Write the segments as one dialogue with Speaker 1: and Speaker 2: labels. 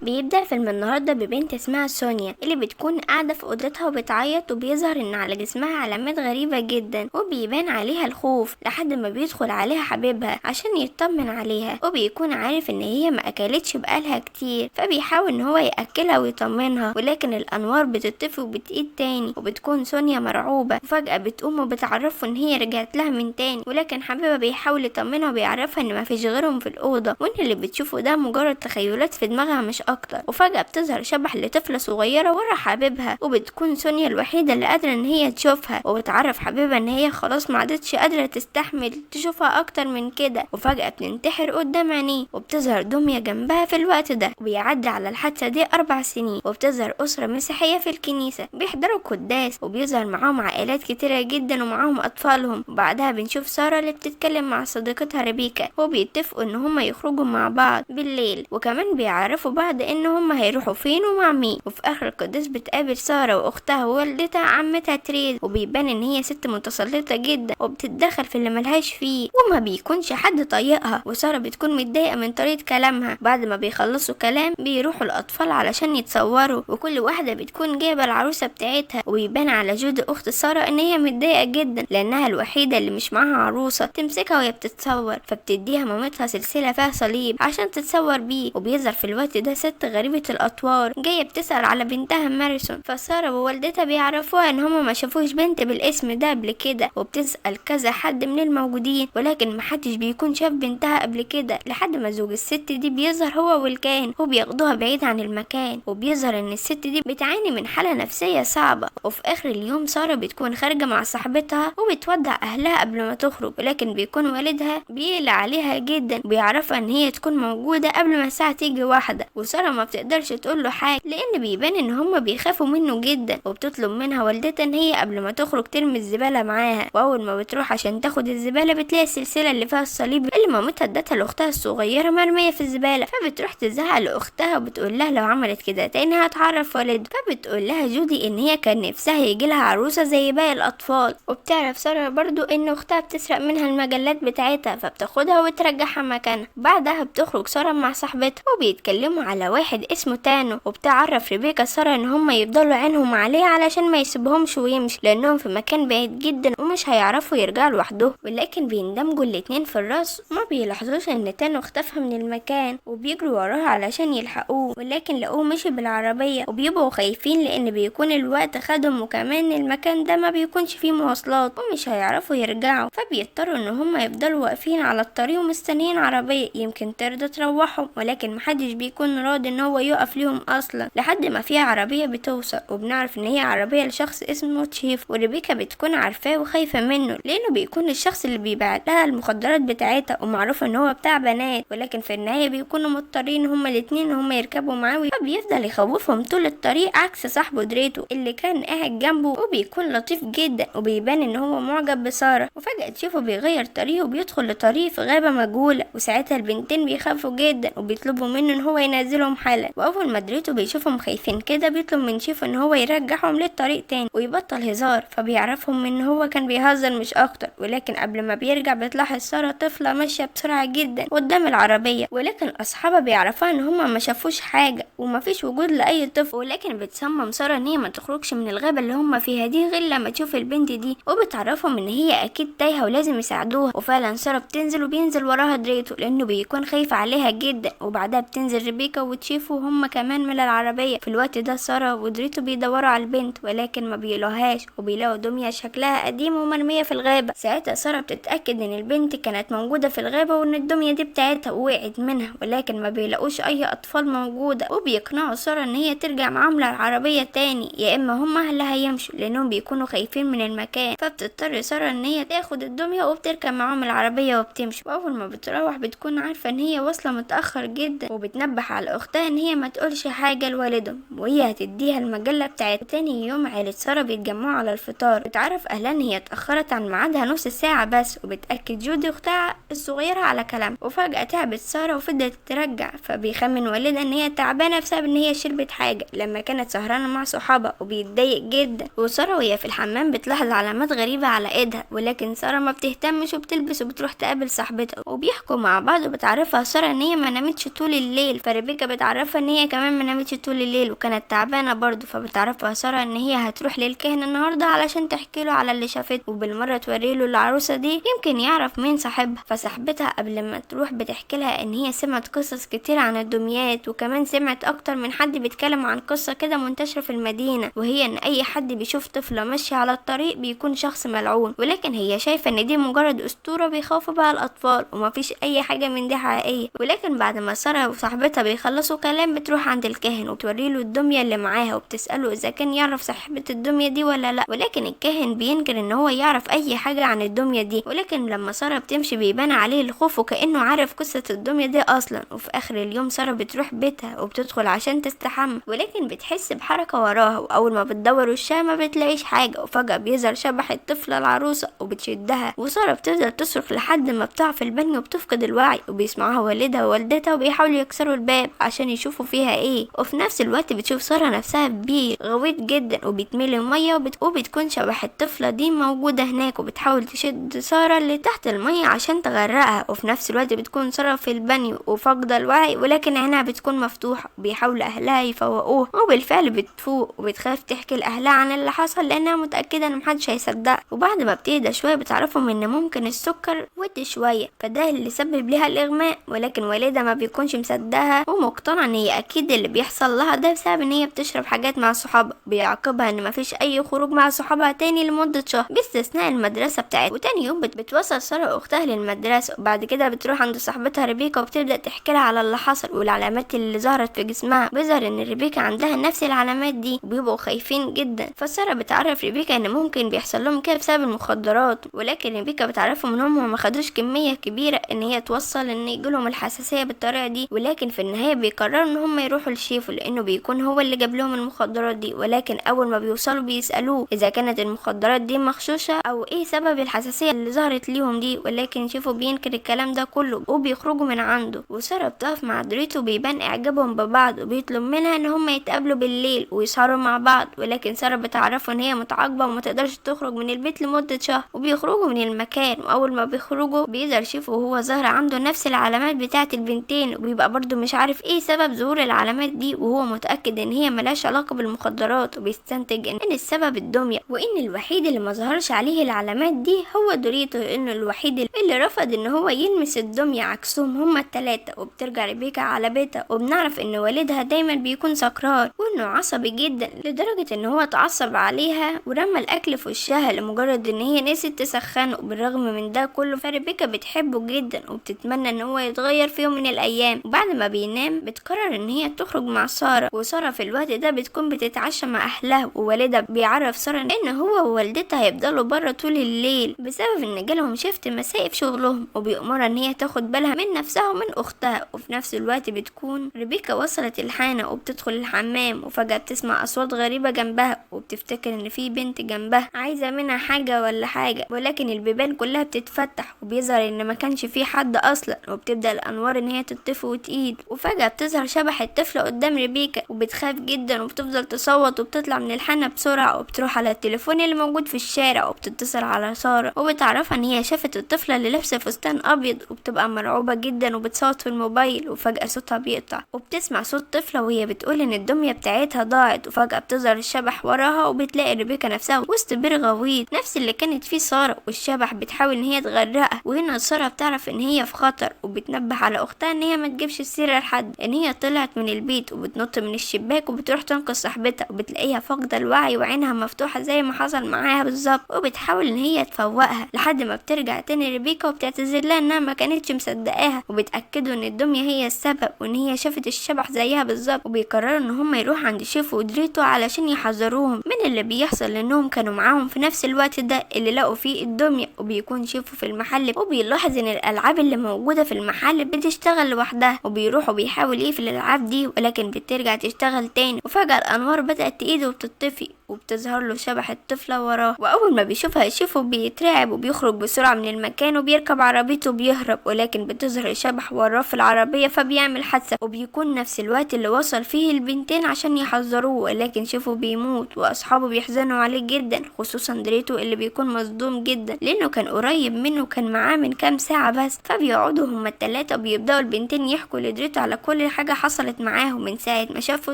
Speaker 1: بيبدأ فيلم النهاردة ببنت اسمها سونيا اللي بتكون قاعدة في أوضتها وبتعيط، وبيظهر إن على جسمها علامات غريبة جدا وبيبان عليها الخوف لحد ما بيدخل عليها حبيبها عشان يطمن عليها، وبيكون عارف إن هي ما أكلتش بقالها كتير، فبيحاول إن هو يأكلها ويطمنها، ولكن الأنوار بتطفي وبتقيد تاني وبتكون سونيا مرعوبة، وفجأة بتقوم وبتعرفه إن هي رجعت لها من تاني، ولكن حبيبها بيحاول يطمنها وبيعرفها إن مفيش غيرهم في الأوضة، وإن اللي بتشوفه ده مجرد تخيلات في دماغها مش اكتر. وفجأة بتظهر شبح لطفلة صغيرة ورا حبيبها، وبتكون سونيا الوحيدة اللي قادرة ان هي تشوفها، وبتعرف حبيبها ان هي خلاص ما عادتش قادرة تستحمل تشوفها اكتر من كده، وفجأة بتنتحر قدام عينيه. وبتظهر دمية جنبها في الوقت ده، وبيعدي على الحادثة دي 4 سنين، وبتظهر أسرة مسيحية في الكنيسة بيحضروا القداس، وبيظهر معاهم عائلات كتيرة جدا ومعاهم أطفالهم. وبعدها بنشوف سارة اللي بتتكلم مع صديقتها ريبيكا، وبيتفقوا ان هما يخرجوا مع بعض بالليل، وكمان بيعرفوا بعض ان هما هيروحوا فين ومع مين. وفي اخر القداس بتقابل سارة واختها ووالدتها عمتها تريز، وبيبان ان هي ست متسلطة جدا وبتتدخل في اللي ملهاش فيه وما بيكونش حد طايقها. وسارة بتكون متضايقة من طريقة كلامها. بعد ما بيخلصوا كلام بيروحوا الاطفال علشان يتصوروا، وكل واحدة بتكون جايبة العروسة بتاعتها، ويبان على جودي اخت سارة ان هي متضايقة جدا لانها الوحيدة اللي مش معاها عروسة تمسكها وهي بتتصور، فبتديها مامتها سلسلة فيها صليب عشان تتصور بيه. وبيظهر في الوقت ده ست غريبة الأطوار جاية بتسأل على بنتها ماريسون، فسارة ووالدتها بيعرفوها ان هما ما شافوش بنت بالاسم ده قبل كده، وبتسأل كذا حد من الموجودين ولكن محدش بيكون شاف بنتها قبل كده، لحد ما زوج الست دي بيظهر هو والكاهن وبياخدوها بعيد عن المكان. وبيظهر ان الست دي بتعاني من حالة نفسية صعبة. وفي اخر اليوم سارة بتكون خارجة مع صاحبتها وبتودع اهلها قبل ما تخرج، ولكن بيكون والدها بيقلق عليها جدا، بيعرفها ان هي تكون موجودة قبل ما الساعة تيجي 1، وسارة ما بتقدرش تقول له حاجة لان بيبان ان هما بيخافوا منه جدا. وبتطلب منها والدتها ان هي قبل ما تخرج ترمي الزبالة معاها، واول ما بتروح عشان تاخد الزبالة بتلاقي السلسلة اللي فيها الصليب اللي مامتها ادتها لاختها الصغيرة مرمية في الزبالة، فبتروح تزعق لاختها وبتقول لها لو عملت كده تاني هتعرف والدها. فبتقول لها جودي ان هي كان نفسها يجي لها عروسة زي باقي الاطفال. وبتعرف سارة برضو ان اختها بتسرق منها المجلات بتاعتها، فبتاخدها وترجعها مكانها. بعدها بتخرج سارة مع صاحبتها وبيتكلموا على واحد اسمه تانو، وبتعرف ريبيكا سارة ان هما يفضلوا عينهم عليه علشان ما يسيبهمش ويمشي لانهم في مكان بعيد جدا ومش هيعرفوا يرجعوا لوحدهم، ولكن بيندمجوا الاتنين في الراس وما بيلاحظوش ان تانو اختفى من المكان، وبيجروا وراها علشان يلحقوه، ولكن لقوه مشي بالعربية وبيبقوا خايفين لان بيكون الوقت خدهم، وكمان المكان ده ما بيكونش فيه مواصلات ومش هيعرفوا يرجعوا، فبيضطروا ان هما يفضلوا واقفين على الطريق ومستنيين عربية يمكن ترضى تروحهم، ولكن محدش بيكون راضي ان هو يقف ليهم اصلا لحد ما فيها عربية بتوصل، وبنعرف ان هي عربية لشخص اسمه تشيف، وريبيكا بتكون عارفاه وخايفة منه لانه بيكون الشخص اللي بيبيع لها المخدرات بتاعتها، ومعروف ان هو بتاع بنات، ولكن في النهاية بيكونوا مضطرين هما الاتنين ان هما يركبوا معاه، فبيفضل يخوفهم طول الطريق عكس صاحبه دريتو اللي كان قاعد جنبه وبيكون لطيف جدا، وبيبان ان هو معجب بسارة. وفجأة تشوفه بيغير طريقه وبيدخل لطريق في غابة مجهولة، وساعتها البنتين بيخافوا جدا وبيطلبوا منه ان هو ينزلهم حالا. واول ما دريتو بيشوفهم خايفين كده بيطلب من شيفو ان هو يرجعهم للطريق تاني ويبطل هزار، فبيعرفهم ان هو كان بيهزر مش اكتر، ولكن قبل ما بيرجع بتلاحظ سارة طفلة ماشية بسرعة جدا قدام العربية، ولكن اصحابها بيعرفوها ان هما ما شافوش حاجة ومفيش وجود لاي طفل، ولكن بتصمم سارة ان هي ما تخرجش من الغابة اللي هما فيها دي غير لما تشوف البنت دي، وبتعرفهم ان هي اكيد تايهة ولازم يساعدوها. وفعلا سارة بتنزل وبينزل وراها دريتو لانه بيكون خايف عليها جدا، وبعدها بتنزل ريبيكا وتشيفو هما كمان من العربية. في الوقت ده سارة ودريتو بيدوروا على البنت ولكن ما بيلاقوهاش، وبيلاقوا دمية شكلها قديم ومرمية في الغابة. ساعتها سارة بتتأكد ان البنت كانت موجودة في الغابة وان الدمية دي بتاعتها وقعت منها، ولكن ما بيلاقوش اي اطفال موجودة، وبيقنعوا سارة ان هي ترجع معاهم للعربية تاني يا اما هما اهلها هيمشوا لانهم بيكونوا خايفين من المكان، فبتضطر سارة ان هي تاخد الدمية وبتركب معاهم العربية وبتمشي. واول ما بتروح بتكون عارفة ان هي واصلة متأخر جدا، وبتنبه على اختها ان هي ما تقولش حاجة لوالدهم وهي هتديها المجلة بتاعتها. تاني يوم عيلة سارة بيتجمعوا على الفطار، بتعرف اهلها ان هي اتأخرت عن ميعادها نص ساعة بس، وبتأكد جودي اختها الصغيرة على كلام. وفجأة تعبت سارة وفضلت ترجع، فبيخمن والدها ان هي تعبانة بسبب ان هي شربت حاجة لما كانت سهرانة مع صحابها، وبيتضايق جدا. وسارة وهي في الحمام بتلاحظ علامات غريبة على ايدها، ولكن سارة ما بتهتمش وبتلبس وبتروح تقابل صاحبتها، وبيحكوا مع بعض وبتعرفها سارة ان هي ما نامتش طول الليل، فريبيكا بتعرفها ان هي كمان ما نامتش طول الليل وكانت تعبانه برضه، فبتعرفها ساره ان هي هتروح للكاهن النهارده علشان تحكي له على اللي شافته، وبالمره توريله العروسه دي يمكن يعرف مين صاحبها. فصاحبتها قبل ما تروح بتحكي لها ان هي سمعت قصص كتير عن الدميات، وكمان سمعت اكتر من حد بيتكلم عن قصه كده منتشره في المدينه، وهي ان اي حد بيشوف طفله ماشيه على الطريق بيكون شخص ملعون، ولكن هي شايفه ان دي مجرد اسطوره بيخافوا بها الاطفال ومفيش اي حاجه من دي حقيقيه. ولكن بعد ما ساره وصاحبتها بيخلصوا كلام بتروح عند الكاهن وبتوريله الدميه اللي معاها وبتساله اذا كان يعرف صاحبه الدميه دي ولا لا، ولكن الكاهن بينكر ان هو يعرف اي حاجه عن الدميه دي. ولكن لما ساره بتمشي بيبان عليه الخوف وكانه عارف قصه الدميه دي اصلا. وفي اخر اليوم ساره بتروح بيتها وبتدخل عشان تستحمى، ولكن بتحس بحركه وراها، واول ما بتدور وشها ما بتلاقيش حاجه، وفجاه بيظهر شبح الطفله العروسه وبتشدها، وساره بتفضل تصرخ لحد ما بتقع في البانيو وبتفقد الوعي، وبيسمعوها والدها ووالدتها وبيحاولوا يكسروا الباب عشان يشوفوا فيها ايه. وفي نفس الوقت بتشوف ساره نفسها ببير غويط جدا وبيتملي ميه وبتكون شبح الطفله دي موجوده هناك، وبتحاول تشد ساره اللي تحت الميه عشان تغرقها. وفي نفس الوقت بتكون ساره في البانيو وفاقده الوعي، ولكن عينها بتكون مفتوحه، وبيحاول اهلها يفوقوها، وبالفعل بتفوق وبتخاف تحكي لاهلها عن اللي حصل لانها متاكده ان محدش هيصدقها. وبعد ما بتهدى شويه بتعرفهم ان ممكن السكر ودي شويه فده اللي سبب لها الاغماء، ولكن والدها ما بيكونش مصدقها ومقتنع ان هي اكيد اللي بيحصل لها ده بسبب ان هي بتشرب حاجات مع صحابها. بيعاقبها ان مفيش اي خروج مع صحابها تاني لمده شهر باستثناء المدرسه بتاعتها. وتاني يوم بتوصل ساره اختها للمدرسه، وبعد كده بتروح عند صاحبتها ريبيكا وبتبدا تحكي لها على اللي حصل والعلامات اللي ظهرت في جسمها. بيظهر ان ريبيكا عندها نفس العلامات دي وبيبقوا خايفين جدا. فساره بتعرف ريبيكا ان ممكن بيحصل لهم كده بسبب المخدرات، ولكن ريبيكا بتعرفهم ان هم ما خدوش كميه كبيره ان هي توصل ان يجيلهم الحساسيه بالطريقه دي. ولكن في النهايه بيقرروا ان هم يروحوا لشيفو لانه بيكون هو اللي جاب لهم المخدرات دي. ولكن اول ما بيوصلوا بيسالوه اذا كانت المخدرات دي مغشوشه او ايه سبب الحساسيه اللي ظهرت ليهم دي، ولكن شيفو بينكر الكلام ده كله وبيخرجوا من عنده. وساره بتقف مع دريتو وبيبان اعجابهم ببعض وبيطلب منها ان هم يتقابلوا بالليل ويسهروا مع بعض، ولكن ساره بتعرفه ان هي متعاقبه وما تقدرش تخرج من البيت لمده شهر. وبيخرجوا من المكان، واول ما بيخرجوا بيظهر شيفو وهو ظاهر عنده نفس العلامات بتاعه البنتين، وبيبقى برضو مش عارف ايه سبب ظهور العلامات دي، وهو متاكد ان هي ملهاش علاقه بالمخدرات، وبيستنتج ان السبب الدميه، وان الوحيد اللي ما ظهرش عليه العلامات دي هو دوريتو، لانه الوحيد اللي رفض ان هو يلمس الدميه عكسهم هما الثلاثه. وبترجع ريبيكا على بيتها وبنعرف ان والدها دايما بيكون سكران وانه عصبي جدا لدرجه ان هو اتعصب عليها ورمى الاكل في وشها لمجرد ان هي نسيت تسخنه. بالرغم من ده كله فريبيكا بتحبه جدا وبتتمنى ان هو يتغير في يوم من الايام. وبعد ما بينام بتقرر ان هي تخرج مع ساره، وساره في الوقت ده بتكون بتتعشى مع اهلها، ووالدها بيعرف ساره ان هو ووالدتها هيفضلوا بره طول الليل بسبب ان جالهم شيفت مسائي في شغلهم، وبيأمرها ان هي تاخد بالها من نفسها ومن اختها. وفي نفس الوقت بتكون ريبيكا وصلت الحانه وبتدخل الحمام، وفجاه بتسمع اصوات غريبه جنبها وبتفتكر ان في بنت جنبها عايزه منها حاجه ولا حاجه، ولكن البيبان كلها بتتفتح وبيظهر ان ما كانش في حد اصلا، وبتبدا الانوار ان هي تطفي وتقيد. وفجاه بتظهر شبح الطفله قدام ريبيكا وبتخاف جدا وبتفضل تصوت وبتطلع من الحانه بسرعه، وبتروح على التليفون اللي موجود في الشارع وبتتصل على ساره وبتعرفها ان هي شافت الطفله اللي لابسه فستان ابيض، وبتبقى مرعوبه جدا وبتصوت في الموبايل. وفجاه صوتها بيقطع وبتسمع صوت طفله وهي بتقول ان الدميه بتاعتها ضاعت، وفجاه بتظهر الشبح وراها وبتلاقي ريبيكا نفسها وسط بير غويط نفس اللي كانت فيه ساره، والشبح بتحاول ان هي تغرقها. وهنا ساره بتعرف ان هي في خطر وبتنبه على اختها ان هي ما تجيبش السيره لحد، ان هي طلعت من البيت وبتنط من الشباك وبتروح تنقذ صاحبتها، وبتلاقيها فاقده الوعي وعينها مفتوحه زي ما حصل معاها بالظبط، وبتحاول ان هي تفوقها لحد ما بترجع تاني ريبيكا وبتعتذر لها انها ما كانتش مصدقاها، وبتاكدوا ان الدميه هي السبب وان هي شافت الشبح زيها بالظبط. وبيقرروا ان هم يروحوا عند شيفو ودريتو علشان يحذروهم من اللي بيحصل لانهم كانوا معاهم في نفس الوقت ده اللي لقوا فيه الدميه. وبيكون شيفو في المحل وبيلاحظ ان الالعاب اللي موجوده في المحل بتشتغل لوحدها، وبيروح وبيحاول يقفل الالعاب دي ولكن بترجع تشتغل تاني. وفجاه الانوار بدات تقيد وبتطفي، وبتظهر له شبح الطفلة وراه، واول ما بيشوفها يشوفه بيترعب وبيخرج بسرعة من المكان وبيركب عربيته بيهرب، ولكن بتظهر الشبح وراه في العربية فبيعمل حادثة، وبيكون نفس الوقت اللي وصل فيه البنتين عشان يحذروه، ولكن شوفه بيموت واصحابه بيحزنوا عليه جدا، خصوصا دريتو اللي بيكون مصدوم جدا لانه كان قريب منه وكان معاه من كام ساعة بس. فبيقعدوا هما التلاتة وبيبدأوا البنتين يحكوا لدريتو على كل حاجة حصلت معاهم من ساعة ما شافوا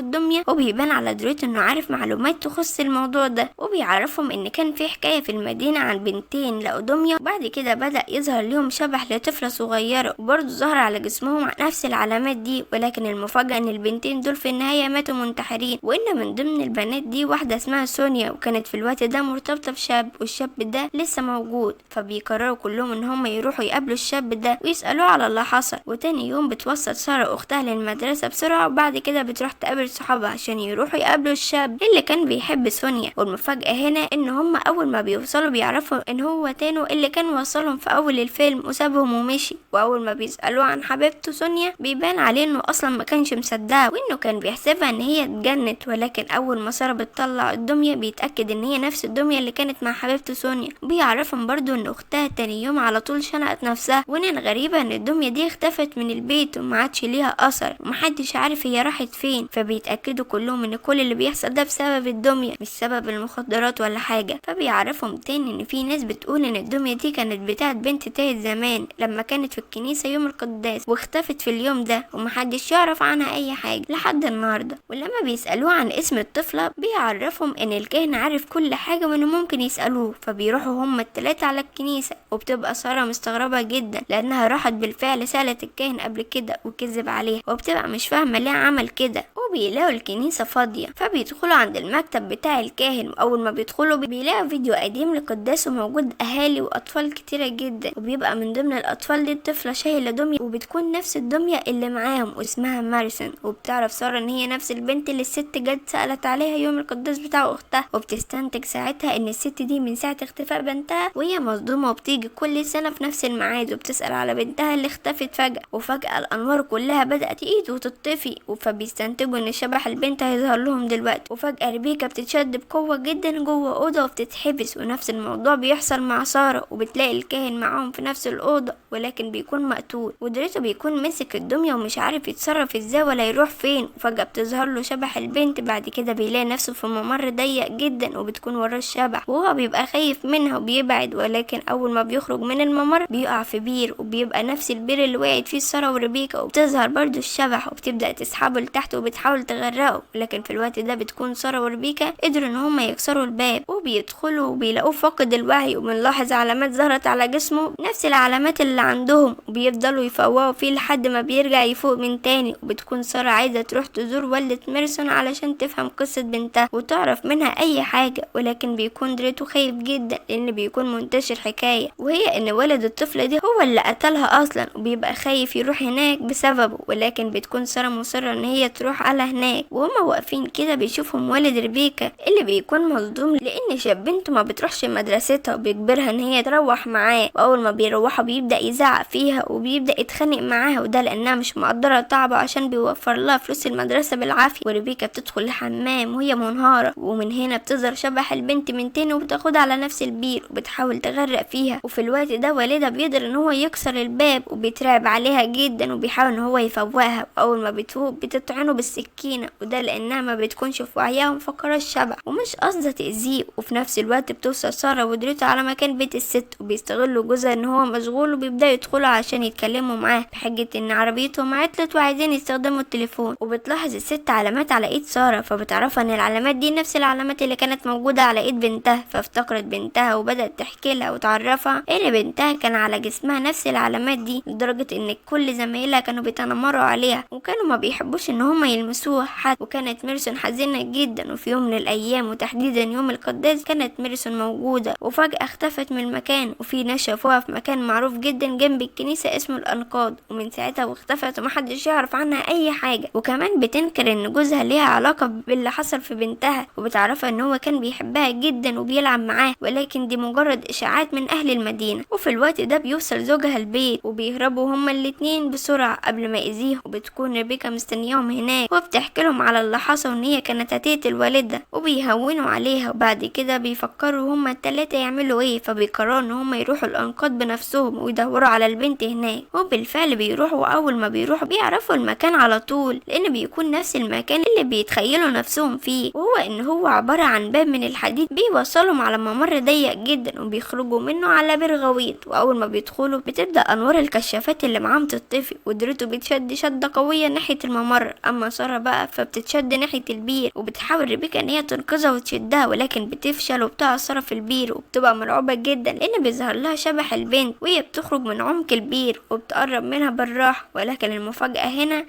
Speaker 1: الدمية، وبيبان على دريتو انه عارف معلومات تخص الموضوع ده، وبيعرفهم ان كان في حكاية في المدينة عن بنتين لقوا دمية، وبعد كده بدأ يظهر لهم شبح لطفلة صغيرة وبرضه ظهر على جسمهم نفس العلامات دي، ولكن المفاجأة ان البنتين دول في النهاية ماتوا منتحرين، وان من ضمن البنات دي واحدة اسمها سونيا، وكانت في الوقت ده مرتبطة بشاب والشاب ده لسه موجود. فبيقرروا كلهم ان هم يروحوا يقابلوا الشاب ده ويسألوه على اللي حصل. وتاني يوم بتوصل سارة اختها للمدرسة بسرعة، وبعد كده بتروح تقابل صحابها عشان يروحوا يقابلوا الشاب اللي كان بيحب سونيا. والمفاجأة هنا ان هم اول ما بيوصلوا بيعرفوا ان هو تانو اللي كان وصلهم في اول الفيلم وسابهم ومشي، واول ما بيسألوه عن حبيبته سونيا بيبان عليه انه اصلا ما كانش مصدقها وانه كان بيحسبها ان هي اتجنت، ولكن اول ما سارة بتطلع الدمية بيتأكد ان هي نفس الدمية اللي كانت مع حبيبته سونيا. بيعرفهم برضو ان اختها تاني يوم على طول شنقت نفسها، وان الغريبة ان الدمية دي اختفت من البيت وما عادش ليها اثر ومحدش عارف هي راحت فين. فبيتأكدوا كلهم ان كل اللي بيحصل ده بسبب الدمية مش سبب المخدرات ولا حاجة. فبيعرفهم تاني ان في ناس بتقول ان الدمية دي كانت بتاعت بنت تاهت زمان لما كانت في الكنيسة يوم القداس واختفت في اليوم ده ومحدش يعرف عنها اي حاجة لحد النهاردة. ولما بيسألوه عن اسم الطفلة بيعرفهم ان الكاهن عارف كل حاجة وانه ممكن يسألوه. فبيروحوا هما التلاتة على الكنيسة، وبتبقى سارة مستغربة جدا لانها راحت بالفعل سألت الكاهن قبل كده وكذب عليها، وبتبقى مش فاهمة ليه عمل كده. وبيلاقوا الكنيسة فاضية فبيدخلوا عند المكتب بتاع الكاهن، واول ما بيدخلوا بيلاقوا فيديو قديم لقداس وموجود اهالي واطفال كتيرة جدا، وبيبقى من ضمن الاطفال دي طفلة شايلة دمية وبتكون نفس الدمية اللي معاهم واسمها مارسون. وبتعرف سارة ان هي نفس البنت اللي الست جت سألت عليها يوم القداس بتاع اختها، وبتستنتج ساعتها ان الست دي من ساعة اختفاء بنتها وهي مصدومة وبتيجي كل سنة في نفس الميعاد وبتسأل على بنتها اللي اختفت فجأة. وفجأة الانوار كلها بدأت تقيد وتطفي، فبيستنتجوا ان شبح البنت هيظهر لهم دلوقتي. وفجأة ريبيكا بتتشد بقوة جدا جوه اوضة وبتتحبس، ونفس الموضوع بيحصل مع سارة، وبتلاقي الكاهن معاهم في نفس الأوضة ولكن بيكون مقتول، ودريتو بيكون مسك الدمية ومش عارف يتصرف ازاي ولا يروح فين. وفجأة بتظهر له شبح البنت، بعد كده بيلاقي نفسه في ممر ضيق جدا وبتكون وراه الشبح، وهو بيبقى خايف منها وبيبعد، ولكن اول ما بيخرج من الممر بيقع في بير، وبيبقى نفس البير اللي وقعت فيه سارة وريبيكا، وبتظهر برضو الشبح وبتبدأ تسحبه لتحت وبتحاول تغرقه. لكن في الوقت ده بتكون سارة وريبيكا قدروا ان هما يكسروا الباب وبيدخلوا وبيلاقوه فاقد الوعي، وبنلاحظ علامات ظهرت على جسمه نفس العلامات اللي عندهم، وبيفضلوا يفوقوا فيه لحد ما بيرجع يفوق من تاني. وبتكون سارة عايزة تروح تزور والدة ميرسون علشان تفهم قصة بنتها وتعرف منها اي حاجة، ولكن بيكون دريتو خايف جدا لان بيكون منتشر حكاية وهي ان والد الطفلة دي هو اللي قتلها اصلا، وبيبقى خايف يروح هناك بسببه. ولكن بتكون سارة مصرة ان هي تروح على هناك، وهما واقفين كده بيشوفهم والد ريبيكا اللي بيكون مصدوم لان شاب بنته ما بتروحش مدرستها وبيجبرها ان هي تروح معاه، واول ما بيروحوا بيبدأ يزعق فيها وبيبدأ يتخانق معاها، وده لانها مش مقدرة تعبه عشان بيوفر لها فلوس المدرسة بالعافية. وريبيكا بتدخل الحمام وهي منهارة، ومن هنا بتظهر شبح البنت من تاني وبتاخدها على نفس البير وبتحاول تغرق فيها. وفي الوقت ده والدها بيقدر ان هو يكسر الباب وبيترعب عليها جدا وبيحاول ان هو يفوقها، واول ما بتفوق بتطعنه بالسكينة، وده لانها ما بتكونش في وعيها ومفكرة الشبح ومش قصدها تأذيه. وفي نفس الوقت بتوصل سارة ودريتو على مكان بيت الست، وبيستغلوا جوزها ان هو مشغول وبيبدأوا يدخلوا عشان يتكلموا معاه بحجة ان عربيتهم عطلت وعايزين يستخدموا التليفون. وبتلاحظ الست علامات على ايد سارة، فبتعرفها ان العلامات دي نفس العلامات اللي كانت موجودة على ايد بنتها، فافتكرت بنتها وبدأت تحكي لها وتعرفها ان بنتها كان على جسمها نفس العلامات دي، لدرجة ان كل زمايلها كانوا بيتنمروا عليها وكانوا ما بيحبوش ان هم يلمسوها حتى. وكانت ميرسون حزينة جدا، وفي يوم من الايام وتحديدا يوم القداس كانت ميرسون موجودة وفجأة اختفت من المكان، وفي ناس شافوها في مكان معروف جدا جنب الكنيسة اسمه الانقاض، ومن ساعتها واختفت ومحدش يعرف عنها اي حاجة. وكمان بتنكر ان جوزها ليها علاقة باللي حصل في بنتها، وبتعرفها ان هو كان بيحبها جدا وبيلعب معاه، ولكن دي مجرد اشاعات من اهل المدينة. وفي الوقت ده بيوصل زوجها البيت وبيهربوا هما الاتنين بسرعة قبل ما يأذيهم، وبتكون ريبيكا مستنياهم هناك وبتحكي لهم على اللي حصل وان هي كانت هتقتل والدها، وبيهونوا عليها. وبعد كده بيفكروا هما التلاتة يعملوا ايه، فبيقرروا ان هما يروحوا الانقاض بنفسهم ويدوروا على البنت هناك. وبالفعل بيروحوا، واول ما بيروحوا بيعرفوا المكان على طول، لان بيكون نفس المكان اللي بيتخيلوا نفسهم فيه، وهو ان هو عبارة عن باب من الحديد بيوصلهم على ممر ضيق جدا وبيخرجوا منه على بير غويط. واول ما بيدخلوا بتبدأ انوار الكشافات اللي معاهم تطفي، ودريتو بتشد شدة قوية ناحية الممر. اما سارة بقى فبتتشد ناحية البير، وبتحاول ريبيكا ان هي تنقذها وتشدها، ولكن بتفشل وبتقع سارة في البير، وبتبقى مرعوبة جدا لان بيظهر لها شبح البنت وهي بتخرج من عمق البير وبتقرب منها بالراحة. ولكن المفاجأة هنا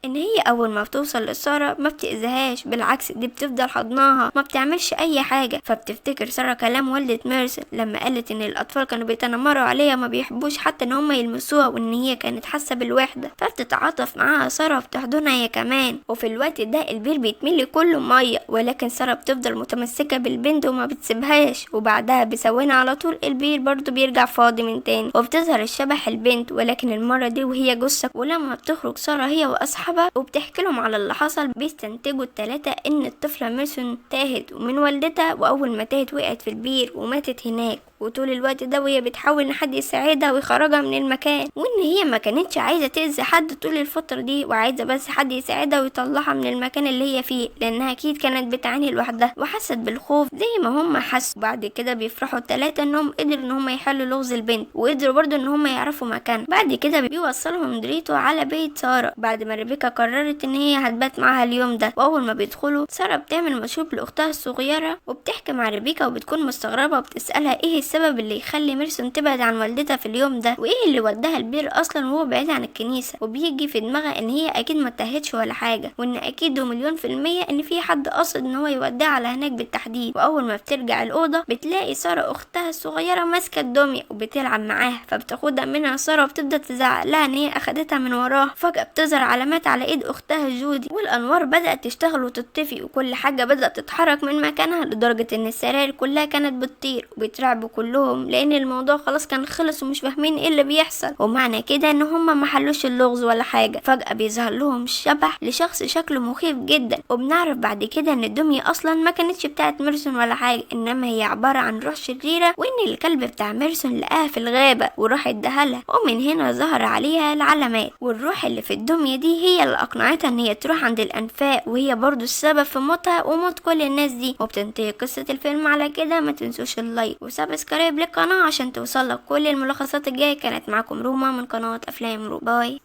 Speaker 1: ان هي اول ما بتوصل لسارة ما بتأذيهاش، بالعكس دي بتفضل حضناها ما بتعملش اي حاجة. فبتفتكر سارة كلام والدة ميرسون لما قالت ان الاطفال كانوا بيتنمروا عليها، ما بيحبوش حتى ان هم يلمسوها، وان هي كانت حاسة بالوحدة. فبتتعاطف معاها سارة وبتحضنها هي كمان. وفي الوقت ده البير بيتملي كله مية، ولكن سارة بتفضل متمسكة بالبنت وما بتسيبهاش. وبعدها بثواني على طول البير برضو بيرجع فاضي من تاني، وبتظهر الشبح البنت، ولكن المرة دي وهي جثة. ولما بتخرج سارة هي واصحابها وبتحكي لهم على اللي حصل، بيستنتجوا التلاتة ان الطفلة ميرسون تاهت ومن والدتها، واول ما تاهت وقعت في البير وماتت هناك. وطول الوقت ده وهي بتحاول ان حد يساعدها ويخرجها من المكان، وان هي ما كانتش عايزه تاذي حد طول الفتره دي، وعايزه بس حد يساعدها ويطلعها من المكان اللي هي فيه، لانها اكيد كانت بتعاني لوحدها وحست بالخوف زي ما هم حسوا. بعد كده بيفرحوا التلاتة انهم قدروا ان هم يحلوا لغز البنت، وقدروا برضو ان هم يعرفوا مكان. بعد كده بيوصلهم دريتو على بيت ساره بعد ما ريبيكا قررت ان هي هتبات معاها اليوم ده. واول ما بيدخلوا ساره بتعمل مشروب لاختها الصغيره، وبتحكي مع ريبيكا وبتكون مستغربه وبتسالها ايه السبب اللي يخلي ميرسون تبعد عن والدتها في اليوم ده، وايه اللي وداها البير اصلا وهو بعيد عن الكنيسه. وبيجي في دماغها ان هي اكيد ما تاهتش ولا حاجه، وان اكيد ومليون في الميه ان في حد قصد ان هو يوديها على هناك بالتحديد. واول ما بترجع الاوضه بتلاقي ساره اختها الصغيره ماسكه الدميه وبتلعب معاها، فبتاخدها منها ساره وبتبدا تزعق لها ان هي اخدتها من وراها. فجاه بتظهر علامات على ايد اختها جودي، والانوار بدات تشتغل وتطفي، وكل حاجه بدات تتحرك من مكانها، لدرجه ان السراير كلها كانت بتطير. وبيترعبوا كلهم لان الموضوع خلاص كان خلص ومش فاهمين ايه اللي بيحصل، ومعنى كده ان هما ما حلوش اللغز ولا حاجه. فجاه بيظهر لهم شبح لشخص شكله مخيف جدا، وبنعرف بعد كده ان الدميه اصلا ما كانتش بتاعت ميرسون ولا حاجه، انما هي عباره عن روح شريره، وان الكلب بتاع ميرسون لقاها في الغابه وراح اداها لها. ومن هنا ظهر عليها العلامات، والروح اللي في الدميه دي هي اللي اقنعتها ان هي تروح عند الانفاق، وهي برضو السبب في موتها وموت كل الناس دي. وبتنتهي قصه الفيلم على كده. ما تنسوش اللايك وسبسكرايب للقناه عشان توصلك كل الملخصات الجايه. كانت معاكم روما من قناه افلام رو. باي.